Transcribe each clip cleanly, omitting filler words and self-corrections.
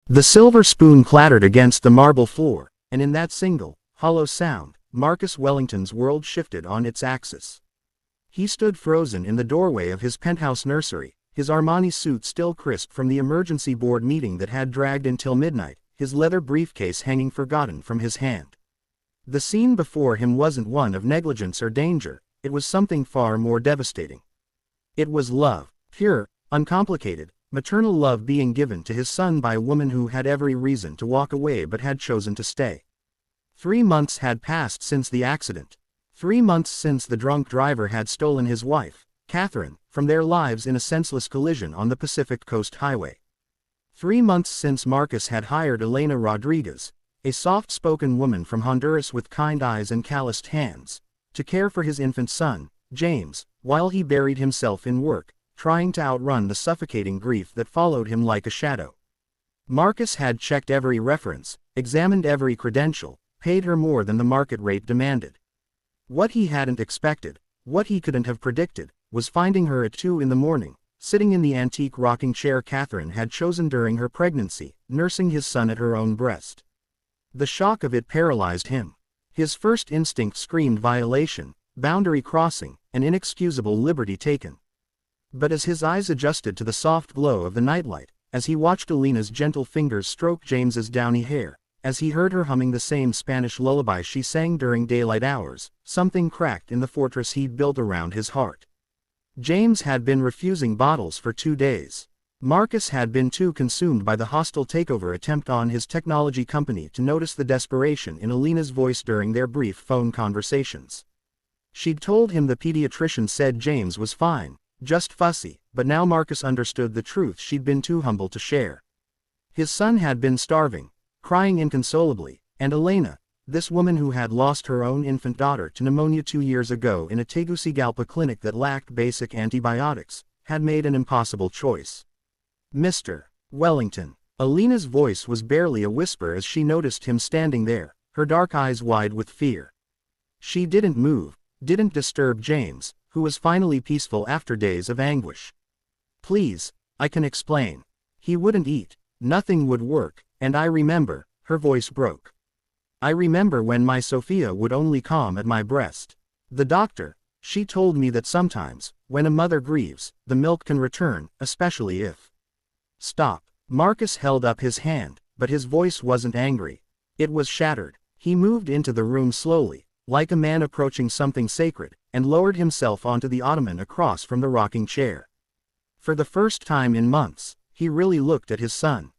The silver spoon clattered against the marble floor, and in that single, hollow sound, Marcus Wellington's world shifted on its axis. He stood frozen in the doorway of his penthouse nursery, his Armani suit still crisp from the emergency board meeting that had dragged until midnight, his leather briefcase hanging forgotten from his hand. The scene before him wasn't one of negligence or danger, it was something far more devastating. It was love, pure, uncomplicated, maternal love being given to his son by a woman who had every reason to walk away but had chosen to stay. 3 months had passed since the accident. 3 months since the drunk driver had stolen his wife, Catherine, from their lives in a senseless collision on the Pacific Coast Highway. 3 months since Marcus had hired Elena Rodriguez, a soft-spoken woman from Honduras with kind eyes and calloused hands, to care for his infant son, James, while he buried himself in work, trying to outrun the suffocating grief that followed him like a shadow. Marcus had checked every reference, examined every credential, paid her more than the market rate demanded. What he hadn't expected, what he couldn't have predicted, was finding her at 2 in the morning, sitting in the antique rocking chair Catherine had chosen during her pregnancy, nursing his son at her own breast. The shock of it paralyzed him. His first instinct screamed violation, boundary crossing, an inexcusable liberty taken. But as his eyes adjusted to the soft glow of the nightlight, as he watched Elena's gentle fingers stroke James's downy hair, as he heard her humming the same Spanish lullaby she sang during daylight hours, something cracked in the fortress he'd built around his heart. James had been refusing bottles for 2 days. Marcus had been too consumed by the hostile takeover attempt on his technology company to notice the desperation in Elena's voice during their brief phone conversations. She'd told him the pediatrician said James was fine, just fussy, but now Marcus understood the truth she'd been too humble to share. His son had been starving, crying inconsolably, and Elena, this woman who had lost her own infant daughter to pneumonia 2 years ago in a Tegucigalpa clinic that lacked basic antibiotics, had made an impossible choice. Mr. Wellington. Elena's voice was barely a whisper as she noticed him standing there, her dark eyes wide with fear. She didn't move, didn't disturb James, who was finally peaceful after days of anguish. Please, I can explain. He wouldn't eat, nothing would work, and I remember, her voice broke. I remember when my Sophia would only calm at my breast. The doctor, she told me that sometimes, when a mother grieves, the milk can return, especially if... Stop. Marcus held up his hand, but his voice wasn't angry. It was shattered. He moved into the room slowly, like a man approaching something sacred, and lowered himself onto the ottoman across from the rocking chair. For the first time in months, he really looked at his son.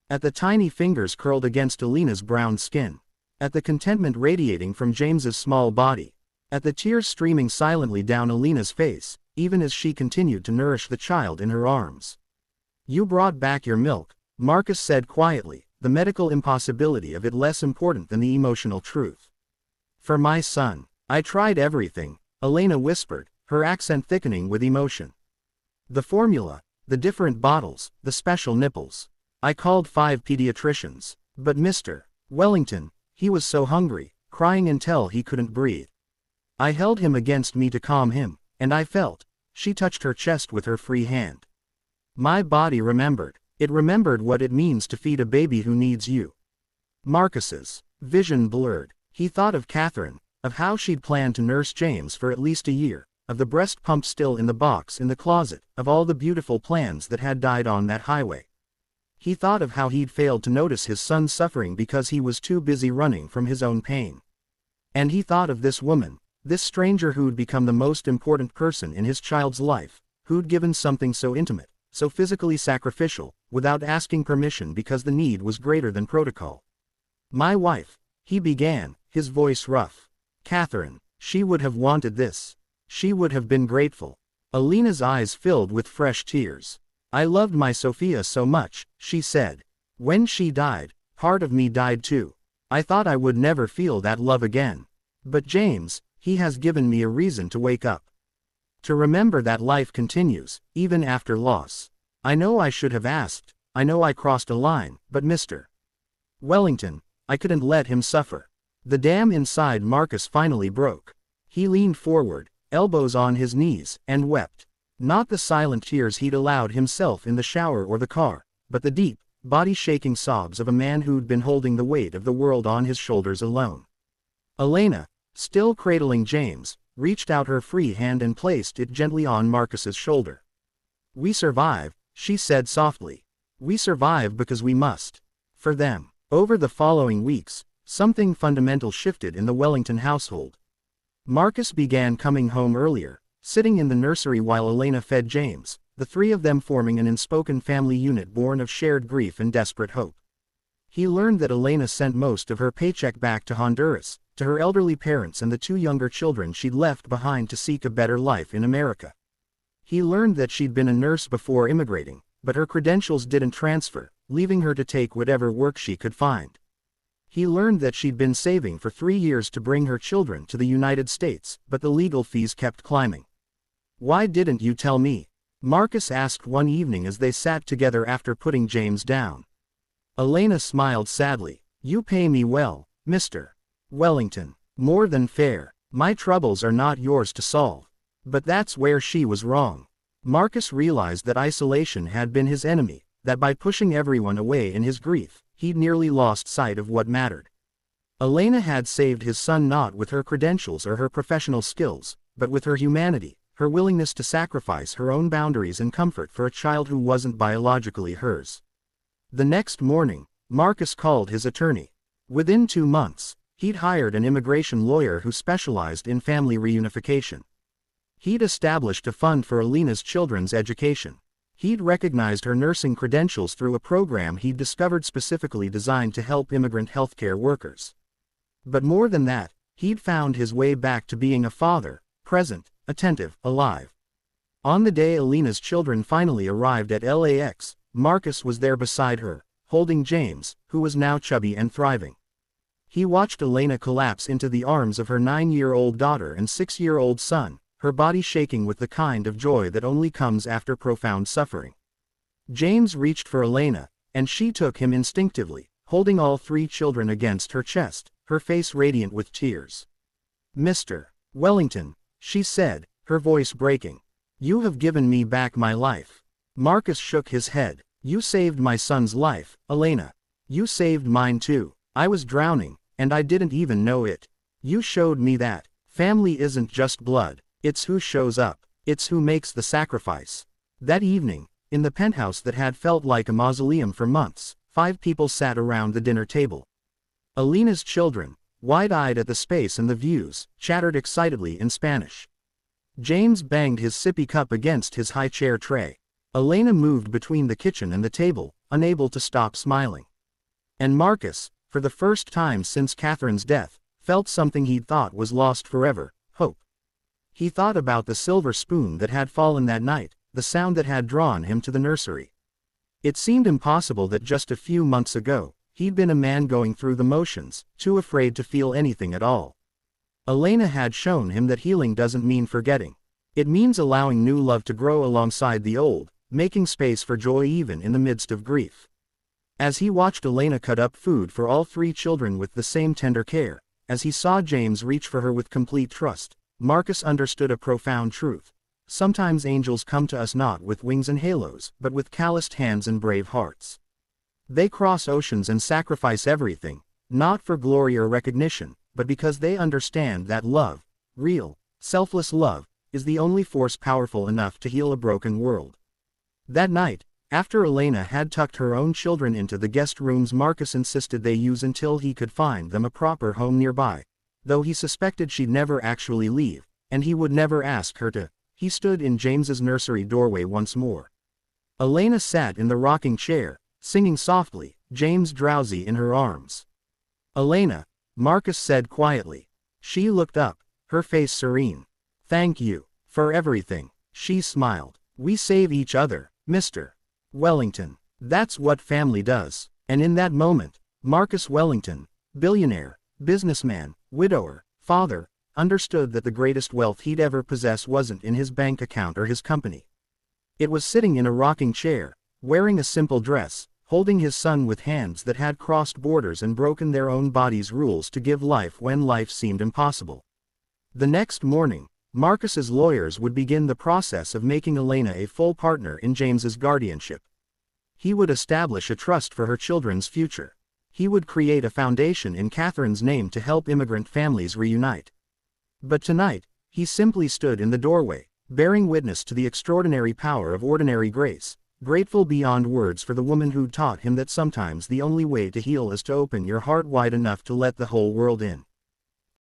At the tiny fingers curled against Elena's brown skin. At the contentment radiating from James's small body. At the tears streaming silently down Elena's face, even as she continued to nourish the child in her arms. You brought back your milk, Marcus said quietly, the medical impossibility of it less important than the emotional truth. For my son. I tried everything, Elena whispered, her accent thickening with emotion. The formula, the different bottles, the special nipples. I called 5 pediatricians. But Mr. Wellington, he was so hungry, crying until he couldn't breathe. I held him against me to calm him, and I felt. She touched her chest with her free hand. My body remembered. It remembered what it means to feed a baby who needs you. Marcus's vision blurred. He thought of Catherine, of how she'd planned to nurse James for at least a year, of the breast pump still in the box in the closet, of all the beautiful plans that had died on that highway. He thought of how he'd failed to notice his son's suffering because he was too busy running from his own pain. And he thought of this woman, this stranger who'd become the most important person in his child's life, who'd given something so intimate, so physically sacrificial, without asking permission because the need was greater than protocol. My wife, he began, his voice rough. Catherine, she would have wanted this. She would have been grateful. Elena's eyes filled with fresh tears. I loved my Sophia so much, she said. When she died, part of me died too. I thought I would never feel that love again. But James, he has given me a reason to wake up. To remember that life continues, even after loss. I know I should have asked, I know I crossed a line, but Mr. Wellington, I couldn't let him suffer. The dam inside Marcus finally broke. He leaned forward, elbows on his knees, and wept. Not the silent tears he'd allowed himself in the shower or the car, but the deep, body-shaking sobs of a man who'd been holding the weight of the world on his shoulders alone. Elena, still cradling James, reached out her free hand and placed it gently on Marcus's shoulder. "We survive," she said softly. "We survive because we must. For them." Over the following weeks, something fundamental shifted in the Wellington household. Marcus began coming home earlier, sitting in the nursery while Elena fed James, the three of them forming an unspoken family unit born of shared grief and desperate hope. He learned that Elena sent most of her paycheck back to Honduras, to her elderly parents and the two younger children she'd left behind to seek a better life in America. He learned that she'd been a nurse before immigrating, but her credentials didn't transfer, leaving her to take whatever work she could find. He learned that she'd been saving for 3 years to bring her children to the United States, but the legal fees kept climbing. "Why didn't you tell me?" Marcus asked one evening as they sat together after putting James down. Elena smiled sadly. "You pay me well, Mr. Wellington. More than fair. My troubles are not yours to solve." But that's where she was wrong. Marcus realized that isolation had been his enemy, that by pushing everyone away in his grief, he'd nearly lost sight of what mattered. Elena had saved his son not with her credentials or her professional skills, but with her humanity, her willingness to sacrifice her own boundaries and comfort for a child who wasn't biologically hers. The next morning, Marcus called his attorney. Within 2 months, he'd hired an immigration lawyer who specialized in family reunification. He'd established a fund for Elena's children's education. He'd recognized her nursing credentials through a program he'd discovered specifically designed to help immigrant healthcare workers. But more than that, he'd found his way back to being a father, present, attentive, alive. On the day Elena's children finally arrived at LAX, Marcus was there beside her, holding James, who was now chubby and thriving. He watched Elena collapse into the arms of her 9-year-old daughter and 6-year-old son, her body shaking with the kind of joy that only comes after profound suffering. James reached for Elena, and she took him instinctively, holding all 3 children against her chest, her face radiant with tears. "Mr. Wellington," she said, her voice breaking. "You have given me back my life." Marcus shook his head. "You saved my son's life, Elena. You saved mine too. I was drowning, and I didn't even know it. You showed me that family isn't just blood. It's who shows up. It's who makes the sacrifice." That evening, in the penthouse that had felt like a mausoleum for months, 5 people sat around the dinner table. Elena's children, wide-eyed at the space and the views, chattered excitedly in Spanish. James banged his sippy cup against his high-chair tray. Elena moved between the kitchen and the table, unable to stop smiling. And Marcus, for the first time since Catherine's death, felt something he'd thought was lost forever: hope. He thought about the silver spoon that had fallen that night, the sound that had drawn him to the nursery. It seemed impossible that just a few months ago, he'd been a man going through the motions, too afraid to feel anything at all. Elena had shown him that healing doesn't mean forgetting. It means allowing new love to grow alongside the old, making space for joy even in the midst of grief. As he watched Elena cut up food for all 3 children with the same tender care, as he saw James reach for her with complete trust, Marcus understood a profound truth. Sometimes angels come to us not with wings and halos, but with calloused hands and brave hearts. They cross oceans and sacrifice everything, not for glory or recognition, but because they understand that love, real, selfless love, is the only force powerful enough to heal a broken world. That night, after Elena had tucked her own children into the guest rooms Marcus insisted they use until he could find them a proper home nearby, though he suspected she'd never actually leave, and he would never ask her to, he stood in James's nursery doorway once more. Elena sat in the rocking chair, singing softly, James drowsy in her arms. "Elena," Marcus said quietly. She looked up, her face serene. "Thank you for everything," she smiled. "We save each other, Mr. Wellington. That's what family does." And in that moment, Marcus Wellington, billionaire, businessman, widower, father, understood that the greatest wealth he'd ever possess wasn't in his bank account or his company. It was sitting in a rocking chair, wearing a simple dress, holding his son with hands that had crossed borders and broken their own bodies' rules to give life when life seemed impossible. The next morning, Marcus's lawyers would begin the process of making Elena a full partner in James's guardianship. He would establish a trust for her children's future. He would create a foundation in Catherine's name to help immigrant families reunite. But tonight, he simply stood in the doorway, bearing witness to the extraordinary power of ordinary grace, grateful beyond words for the woman who taught him that sometimes the only way to heal is to open your heart wide enough to let the whole world in.